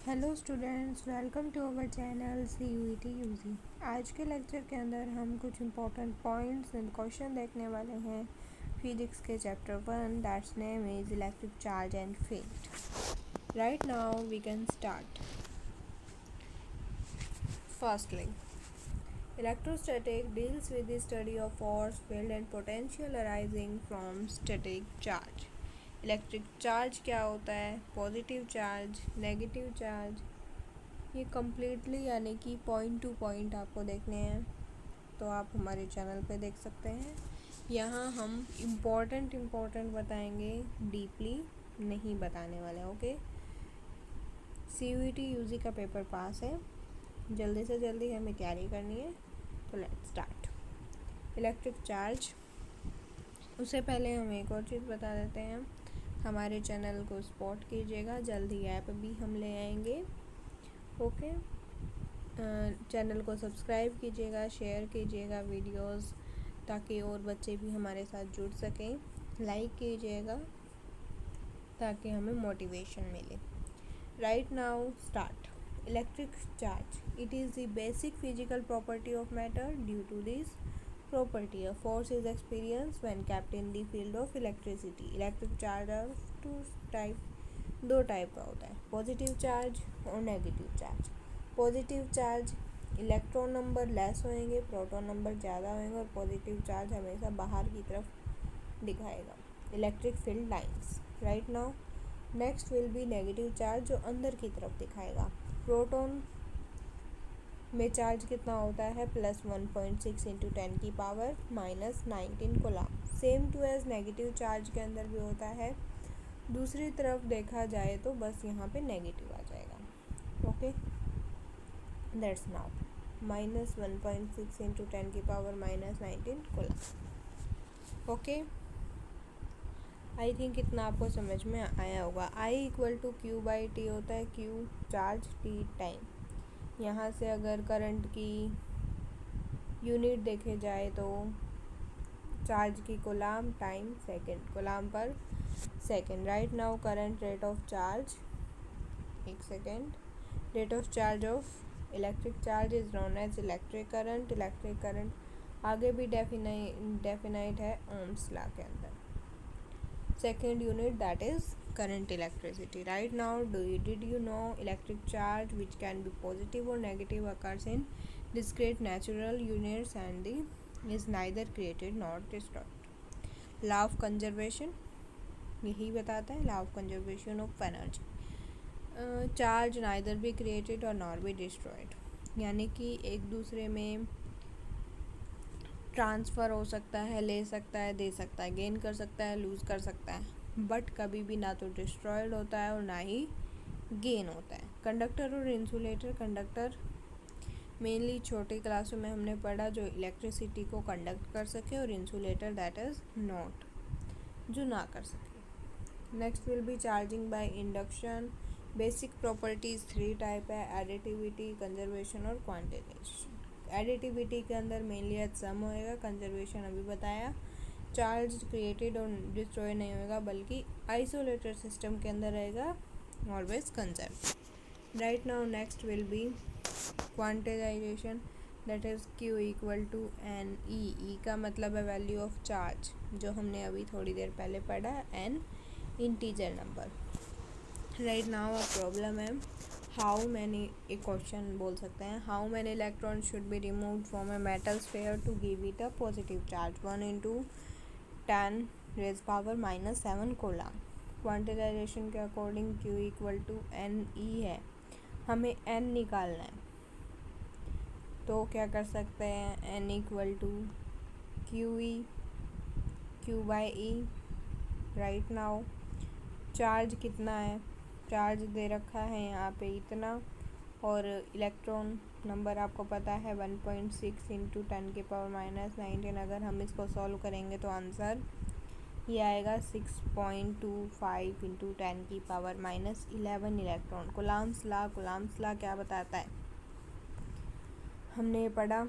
Hello students, welcome to our channel CUET UG। आज के lecture के अंदर हम कुछ इम्पोर्टेंट पॉइंट्स एंड क्वेश्चन देखने वाले हैं फिजिक्स के chapter 1 that's name is electric charge and field. Right now we can start. Firstly, electrostatic deals with the study of force, field and potential arising from static charge। Electric charge क्या होता है, positive charge, negative charge, ये completely यानी कि point two point आपको देखने हैं तो आप हमारे चैनल पे देख सकते हैं। यहाँ हम इम्पोर्टेंट बताएंगे, डीपली नहीं बताने वाले। ओके, CUET UG का पेपर पास है, जल्दी से जल्दी हमें तैयारी करनी है। तो लेट्स स्टार्ट। इलेक्ट्रिक चार्ज, उससे पहले हम एक और चीज़ बता देते हैं, हमारे चैनल को सपोर्ट कीजिएगा, जल्दी ऐप भी हम ले आएंगे। ओके, चैनल को सब्सक्राइब कीजिएगा, शेयर कीजिएगा वीडियोस, ताकि और बच्चे भी हमारे साथ जुड़ सकें। लाइक कीजिएगा ताकि हमें मोटिवेशन मिले। Right now start. Electric charge, it is the basic physical property of matter. Due to this property, a force is experienced when kept in the field of electricity। Electric charge दो type का होता है, positive charge और negative charge. Positive charge electron number less होंगे, proton number ज़्यादा होंगे, और positive charge हमेशा बाहर की तरफ दिखाएगा, electric field lines. Right now next will be negative charge, जो अंदर की तरफ दिखाएगा। प्रोटॉन में चार्ज कितना होता है, +1.6 × 10⁻⁻19 coulomb. Same to as negative charge के अंदर भी होता है। दूसरी तरफ देखा जाए तो बस यहाँ पे नेगेटिव आ जाएगा। Okay, that's now -1.6 × 10⁻⁻19 coulomb. Okay, I think इतना आपको समझ में आया होगा। I = Q/T होता है, Q चार्ज, T टाइम। यहाँ से अगर करंट की यूनिट देखे जाए तो चार्ज की कूलम, टाइम सेकंड, कूलम पर second. Right now current rate of charge, एक second, rate of charge of electric charge is known as electric current. Electric current आगे भी डेफिनाइट है ओम्स लॉ के अंदर। Second unit that is current electricity. Right now, did you know electric charge, which can be positive or negative, occurs in discrete natural units and is neither created nor destroyed. Law of conservation यही बताता है, law of conservation of energy। Charge neither be created or nor be destroyed, यानी कि एक दूसरे में transfer हो सकता है, ले सकता है, दे सकता है, गेन कर सकता है, लूज़ कर सकता है, बट कभी भी ना तो डिस्ट्रॉयड होता है और ना ही गेन होता है। कंडक्टर और इंसुलेटर, कंडक्टर मेनली छोटी क्लासों में हमने पढ़ा, जो इलेक्ट्रिसिटी को कंडक्ट कर सके, और इंसुलेटर दैट इज़ नॉट, जो ना कर सके। Next will be charging by induction. Basic properties 3 type है, एडिटिविटी, कंजर्वेशन और क्वांटाइजेशन। एडिटिविटी के अंदर मेनली एच सम होएगा, कंजर्वेशन अभी बताया, चार्ज क्रिएटेड और डिस्ट्रॉय नहीं होगा, बल्कि आइसोलेटेड सिस्टम के अंदर रहेगा, always conserve. Right now next will be quantization, that is Q = NE। E का मतलब है वैल्यू ऑफ चार्ज, जो हमने अभी थोड़ी देर पहले पढ़ा, N integer number. Right now a problem है, हाउ मैनी, एक क्वेश्चन बोल सकते हैं, how many electron should be removed from a metal sphere to give it a positive charge. 1 × 10⁻⁻7 coulomb. Quantization के अकॉर्डिंग Q = NE है, हमें N निकालना है, तो क्या कर सकते हैं, N = QE Q/E। Right now charge कितना है, चार्ज दे रखा है यहाँ पे इतना, और इलेक्ट्रॉन नंबर आपको पता है 1.6 × 10⁻⁻19। अगर हम इसको सॉल्व करेंगे तो आंसर ये आएगा 6.25 × 10⁻⁻11 इलेक्ट्रॉन। कूलम्स लॉ क्या बताता है, हमने ये पढ़ा,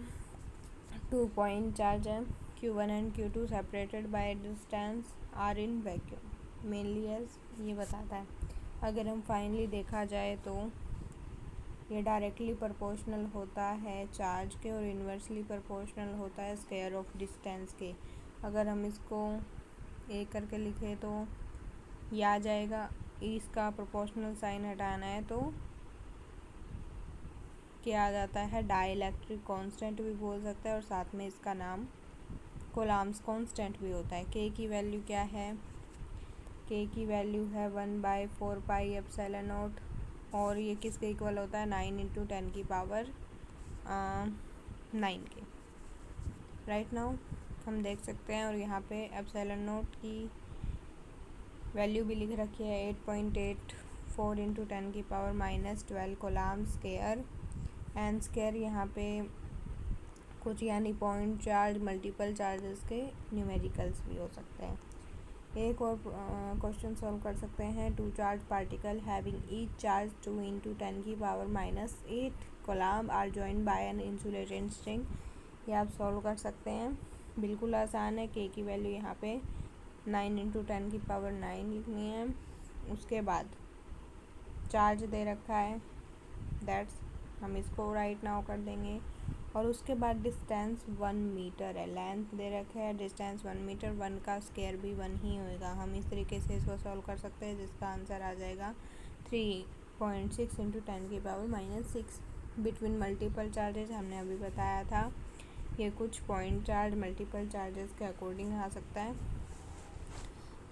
2 पॉइंट चार्ज है, Q1 and Q2 separated by distance r in vacuum, mainly as ये बताता है। अगर हम फाइनली देखा जाए तो ये डायरेक्टली प्रोपोर्शनल होता है चार्ज के और इन्वर्सली प्रोपोर्शनल होता है स्क्वायर ऑफ डिस्टेंस के। अगर हम इसको ए करके लिखें तो ये आ जाएगा। इसका प्रोपोर्शनल साइन हटाना है तो क्या आ जाता है, डाइलेक्ट्रिक कांस्टेंट भी बोल सकते हैं और साथ में इसका नाम कूलम्ब्स कांस्टेंट भी होता है। के की वैल्यू क्या है, के की वैल्यू है 1/4 पाई एप्सिलॉन नॉट और ये किसके इक्वल होता है 9 × 10 की पावर 9 के। राइट नाउ हम देख सकते हैं और यहाँ पे एप्सिलॉन नॉट की वैल्यू भी लिख रखी है 8.84 × 10 की power -12 coulomb square. N square यहाँ पे कुछ यानी पॉइंट चार्ज मल्टीपल चार्जेस के न्यूमेरिकल्स भी हो सकते हैं। एक और क्वेश्चन सॉल्व कर सकते हैं। 2 charge particle having each charge 2 × 10 की power -8 coulomb are joined by an insulated string. ये आप सॉल्व कर सकते हैं, बिल्कुल आसान है। के की वैल्यू यहाँ पे 9 × 10 की पावर 9 लिखनी है। उसके बाद चार्ज दे रखा है, दैट्स हम इसको राइट नाउ कर देंगे। और उसके बाद डिस्टेंस 1 मीटर है, लेंथ दे रखा है डिस्टेंस 1 मीटर, 1 का स्क्वायर भी 1 ही होएगा। हम इस तरीके से इसको सॉल्व कर सकते हैं जिसका आंसर आ जाएगा 3.6 × 10 की पावर -6। बिटवीन मल्टीपल चार्जेस हमने अभी बताया था, ये कुछ पॉइंट चार्ज मल्टीपल चार्जेस के अकॉर्डिंग आ सकता है।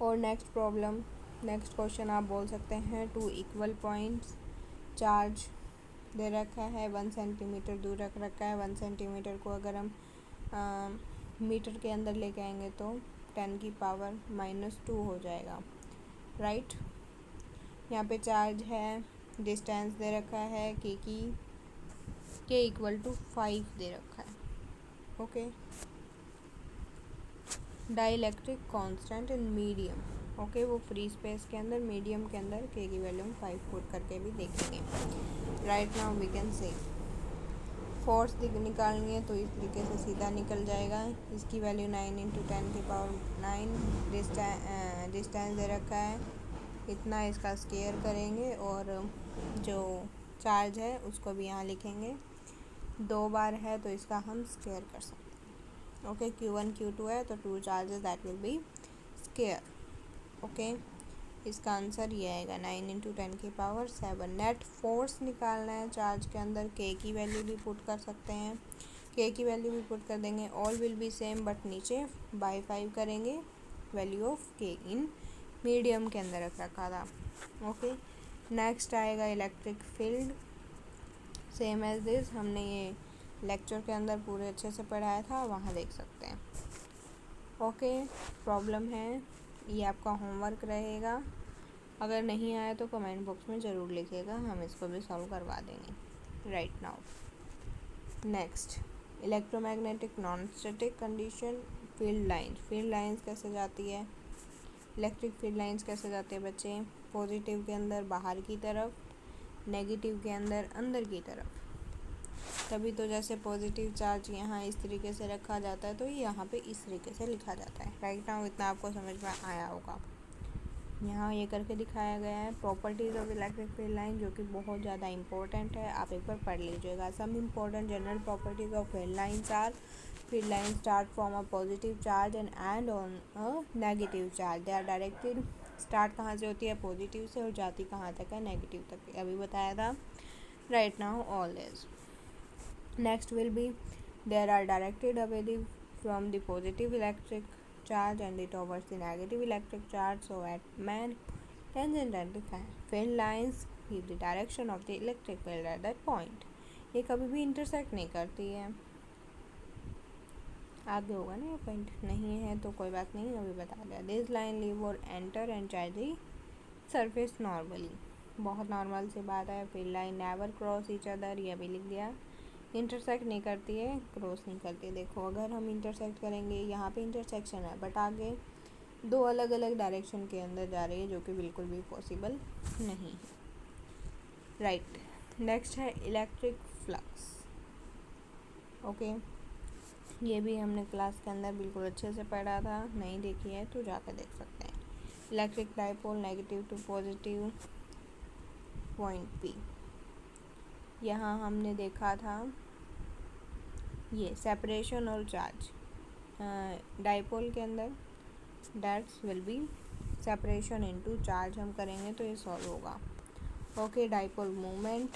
और नेक्स्ट प्रॉब्लम, नेक्स्ट क्वेश्चन आप बोल सकते हैं 2 इक्वल पॉइंट्स चार्ज दे रखा है 1 सेंटीमीटर दूर रख रखा है। 1 सेंटीमीटर को अगर हम मीटर के अंदर लेके आएंगे तो 10 की पावर -2 हो जाएगा। राइट, यहाँ पे चार्ज है, डिस्टेंस दे रखा है के इक्वल टू 5 दे रखा है। Okay, dielectric constant in medium, okay वो फ्री स्पेस के अंदर मीडियम के अंदर के की वैल्यू हम 5 पुट करके भी देखेंगे। Right now we can say force निकालनी है तो इस तरीके से सीधा निकल जाएगा। इसकी वैल्यू 9 × 10 की पावर 9, डिस्टेंस दे रखा है इतना, इसका स्क्वायर करेंगे और जो चार्ज है उसको भी यहाँ लिखेंगे। 2 बार है तो इसका हम स्क्वायर कर सकते हैं। ओके, Q1 Q2 है तो 2 charges that will be square. Okay, इसका आंसर ये आएगा 9 × 10 की पावर 7। नेट फोर्स निकालना है चार्ज के अंदर, के की वैल्यू भी पुट कर सकते हैं, के की वैल्यू भी पुट कर देंगे। All will be same but नीचे बाय 5 करेंगे वैल्यू ऑफ के इन मीडियम के अंदर रख रखा था। ओके, नेक्स्ट आएगा electric field, same as this, हमने ये लेक्चर के अंदर पूरे अच्छे से पढ़ाया था, वहाँ देख सकते हैं। ओके, प्रॉब्लम है, ये आपका होमवर्क रहेगा। अगर नहीं आया तो कमेंट बॉक्स में ज़रूर लिखिएगा, हम इसको भी सॉल्व करवा देंगे। Right now next, electromagnetic non static condition, field lines. Field lines कैसे जाती है, इलेक्ट्रिक फील्ड लाइंस कैसे जाते हैं बच्चे, पॉजिटिव के अंदर बाहर की तरफ, नेगेटिव के अंदर अंदर की तरफ। तभी तो जैसे पॉजिटिव चार्ज यहाँ इस तरीके से रखा जाता है तो यहाँ पे इस तरीके से लिखा जाता है। राइट नाउ इतना आपको समझ में आया होगा। यहाँ ये करके दिखाया गया है properties of electric field line, जो कि बहुत ज़्यादा इंपॉर्टेंट है, आप एक बार पढ़ लीजिएगा। Some important general properties of field lines are, field line start from a positive charge and on a negative charge. They are directed, start कहाँ से होती है पॉजिटिव से और जाती कहाँ तक है नेगेटिव तक, अभी बताया था। Right now all is next will be there are directed away from the positive electric charge and towards the negative electric charge, so at man tangent and the field lines give the direction of the electric field at that point। ये कभी भी intersect नहीं करती है, आगे होगा ना ये पॉइंट, नहीं है तो कोई बात नहीं, अभी बता दिया। दिस लाइन लीव और enter and charge the surface normally, बहुत नॉर्मल सी बात है। Field line never cross each other, ये भी लिख दिया। इंटरसेक्ट नहीं करती है, क्रॉस नहीं करती है। देखो अगर हम इंटरसेक्ट करेंगे, यहाँ पे इंटरसेक्शन है बट आगे 2 अलग अलग डायरेक्शन के अंदर जा रही है, जो कि बिल्कुल भी पॉसिबल नहीं है। राइट, नेक्स्ट है इलेक्ट्रिक फ्लक्स। ओके, ये भी हमने क्लास के अंदर बिल्कुल अच्छे से पढ़ा था, नहीं देखी है तो जाकर देख सकते हैं। Electric dipole negative to positive point P, यहाँ हमने देखा था ये सेपरेशन और चार्ज डाइपोल के अंदर, that's will be separation into charge हम करेंगे तो ये सॉल्व होगा। ओके, डाइपोल मोमेंट,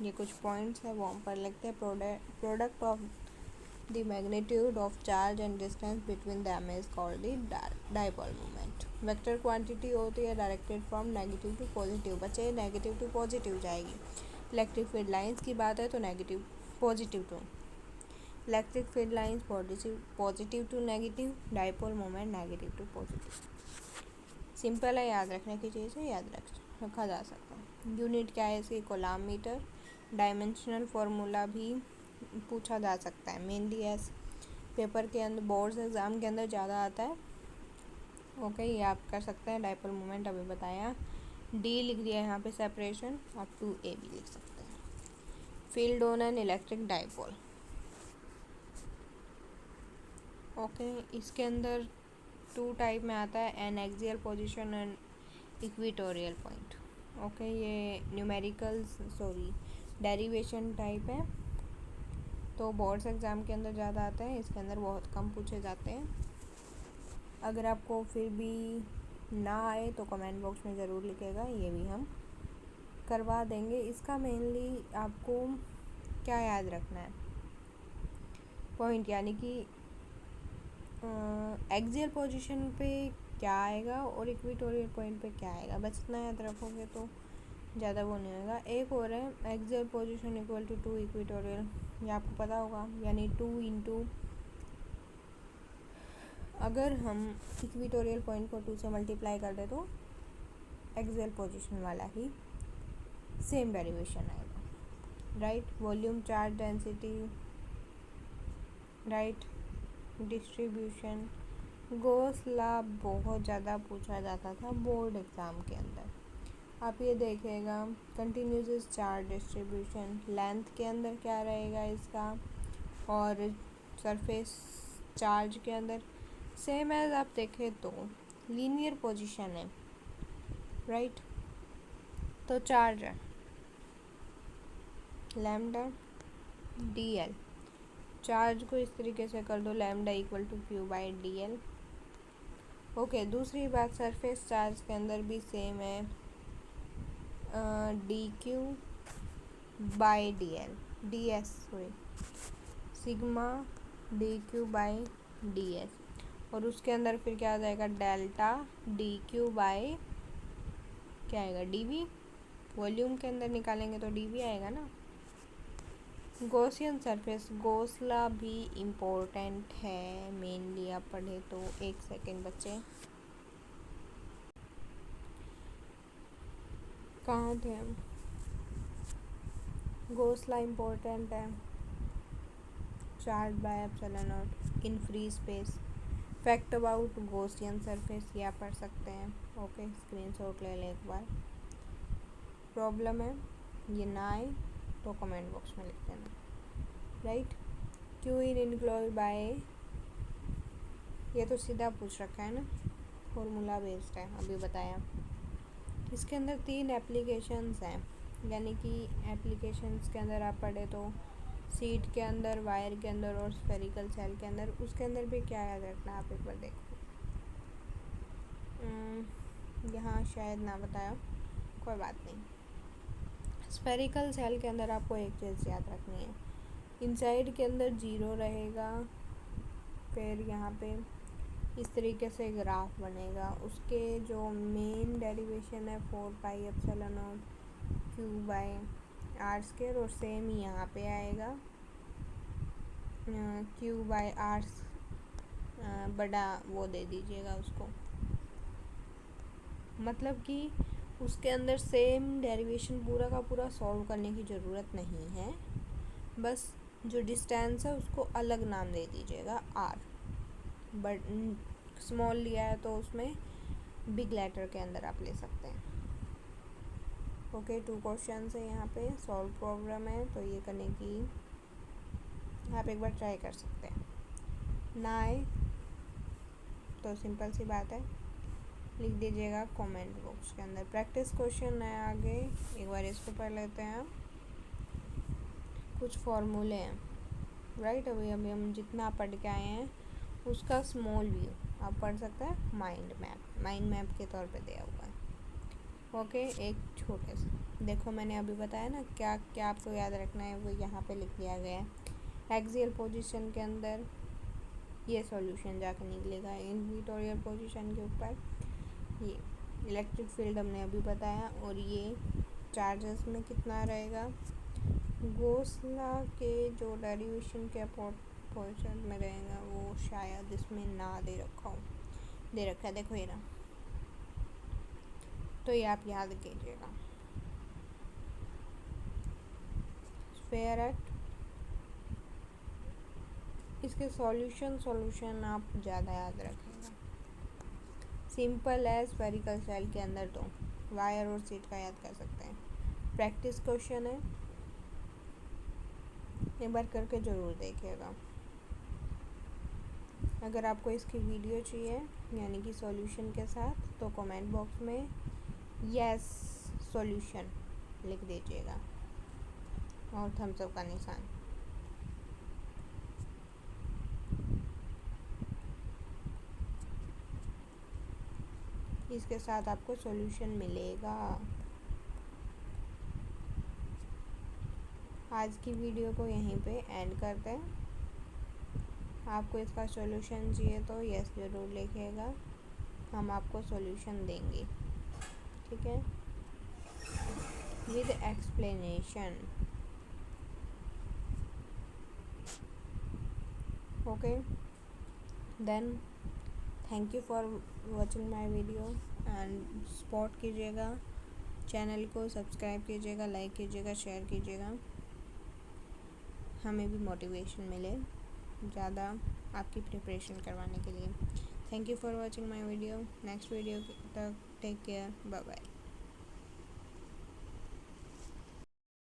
ये कुछ पॉइंट्स है वो हम पर लिखते हैं। Product of the magnitude of charge and distance between them is called the dipole moment. Vector quantity होती है directed from negative to positive, बच्चे नेगेटिव टू पॉजिटिव जाएगी। इलेक्ट्रिक फील्ड लाइंस की बात है तो negative positive to electric field lines positive to negative, dipole moment negative to positive. Simple है, याद रखने की चीज़ है, याद रखा जा सकता है। यूनिट क्या है इसकी? Coulomb metre. डायमेंशनल फार्मूला भी पूछा जा सकता है, मेनली एस पेपर के अंदर, बोर्ड्स एग्ज़ाम के अंदर ज़्यादा आता है। ओके, ये आप कर सकते हैं। डाइपोल मोमेंट अभी बताया, डी लिख दिया यहाँ पे सेपरेशन, आप 2a भी लिख सकते हैं। Field on an electric dipole. Okay, इसके अंदर 2 टाइप में आता है, N axial position and equatorial point. Okay, ये डेरिवेशन टाइप है, तो बोर्ड्स एग्ज़ाम के अंदर ज़्यादा आते हैं, इसके अंदर बहुत कम पूछे जाते हैं। अगर आपको फिर भी ना आए तो कमेंट बॉक्स में ज़रूर लिखेगा, ये भी हम करवा देंगे। इसका मेनली आपको क्या याद रखना है पॉइंट, यानी कि एक्सियल पोजीशन पे क्या आएगा और इक्वेटोरियल पॉइंट पे क्या आएगा, बस इतना याद रखोगे तो ज़्यादा वो नहीं होगा। एक और है axial position equal to 2 equatorial, ये आपको पता होगा, यानी 2 इंटू, अगर हम इक्वेटोरियल पॉइंट को 2 से मल्टीप्लाई कर दे तो एक्सियल पोजीशन वाला ही सेम डेरिवेशन आएगा, right. Volume, charge density, right, distribution. Gauss law बहुत ज़्यादा पूछा जाता था बोर्ड एग्ज़ाम के अंदर, आप ये देखेगा। कंटिन्यूस चार्ज डिस्ट्रीब्यूशन, लेंथ के अंदर क्या रहेगा इसका, और सरफेस चार्ज के अंदर सेम एज आप देखें तो लीनियर पोजीशन है, राइट। तो चार्ज है लैम्डा डी एल, चार्ज को इस तरीके से कर दो, lambda equal to q by d l. Okay, दूसरी बात, सरफेस चार्ज के अंदर भी सेम है, d q by d l, d s sorry, sigma d q by d s, और उसके अंदर फिर क्या आ जाएगा, डेल्टा डी क्यू बाई क्या आएगा, डी वी। वॉल्यूम के अंदर निकालेंगे तो डी वी आएगा ना। गॉसियन सरफेस, गॉस लॉ भी इम्पोर्टेंट है, मेनली आप पढ़े तो। एक सेकेंड बच्चे, कहाँ थे हम? गॉस लॉ इम्पोर्टेंट है, charge by epsilon not in free space. Fact about Gaussian surface, ये आप पढ़ सकते हैं। ओके, स्क्रीनशॉट ले लें एक बार। प्रॉब्लम है, ये ना आए तो कमेंट बॉक्स में लिख देना, right. Q in enclose by, ये तो सीधा पूछ रखा है ना, फॉर्मूला बेस्ड है, अभी बताया। इसके अंदर 3 एप्लीकेशंस हैं, यानी कि एप्लीकेशंस के अंदर आप पढ़े तो सीट के अंदर, वायर के अंदर और स्फेरिकल सेल के अंदर। उसके अंदर भी क्या याद रखना, आप एक बार देखो, यहाँ शायद ना बताया, कोई बात नहीं। स्फेरिकल सेल के अंदर आपको एक चीज़ याद रखनी है, इनसाइड के अंदर 0 रहेगा, फिर यहाँ पे इस तरीके से ग्राफ बनेगा, उसके जो मेन डेरिवेशन है 4 pi epsilon naught q by r square, और सेम ही यहाँ पे आएगा क्यू बाई आर, बड़ा वो दे दीजिएगा उसको, मतलब कि उसके अंदर सेम डेरिवेशन पूरा का पूरा सॉल्व करने की ज़रूरत नहीं है, बस जो डिस्टेंस है उसको अलग नाम दे दीजिएगा आर, बट स्मॉल लिया है तो उसमें बिग लेटर के अंदर आप ले सकते हैं। ओके, 2 क्वेश्चन है यहाँ पे, सॉल्व प्रॉब्लम है, तो ये करने की आप एक बार ट्राई कर सकते हैं। ना आए तो सिंपल सी बात है, लिख दीजिएगा कमेंट बॉक्स के अंदर। प्रैक्टिस क्वेश्चन है आगे, एक बार इसको पढ़ लेते हैं। कुछ फॉर्मूले हैं, राइट। अभी अभी हम जितना पढ़ के आए हैं उसका स्मॉल व्यू आप पढ़ सकते हैं माइंड मैप के तौर पे दिया हुआ है। ओके, एक छोटे से देखो, मैंने अभी बताया ना क्या क्या आपको याद रखना है, वो यहाँ पे लिख दिया गया है। एक्सियल पोजीशन के अंदर ये सॉल्यूशन जाकर निकलेगा, इक्वेटोरियल पोजीशन के ऊपर ये इलेक्ट्रिक फील्ड हमने अभी बताया, और ये चार्जेस में कितना रहेगा, गॉस लॉ के जो डेरिवेशन के पोजीशन में रहेगा वो शायद इसमें ना दे रखा हो, दे रखा है, देखो ये ना, तो ये आप याद कीजिएगा। स्फेयर एक्ट, इसके सॉल्यूशन आप ज़्यादा याद रखिएगा। सिंपल है स्फेरिकल शेल के अंदर तो वायर और सीट का याद कर सकते हैं। प्रैक्टिस क्वेश्चन है, एक बार करके ज़रूर देखिएगा। अगर आपको इसकी वीडियो चाहिए यानी कि सॉल्यूशन के साथ, तो कमेंट बॉक्स में यस सॉल्यूशन लिख दीजिएगा और थम्स अप का निशान। इसके साथ आपको सॉल्यूशन मिलेगा। आज की वीडियो को यहीं पे एंड करते हैं। आपको इसका सॉल्यूशन चाहिए तो यस ज़रूर लिखिएगा, हम आपको सॉल्यूशन देंगे, ठीक है, with explanation. Okay, then thank you for watching my video and support कीजिएगा, चैनल को सब्सक्राइब कीजिएगा, लाइक कीजिएगा, शेयर कीजिएगा, हमें भी मोटिवेशन मिले ज़्यादा आपकी प्रिपरेशन करवाने के लिए। Thank you for watching my video. Next video तक टेक केयर, बाय बाय।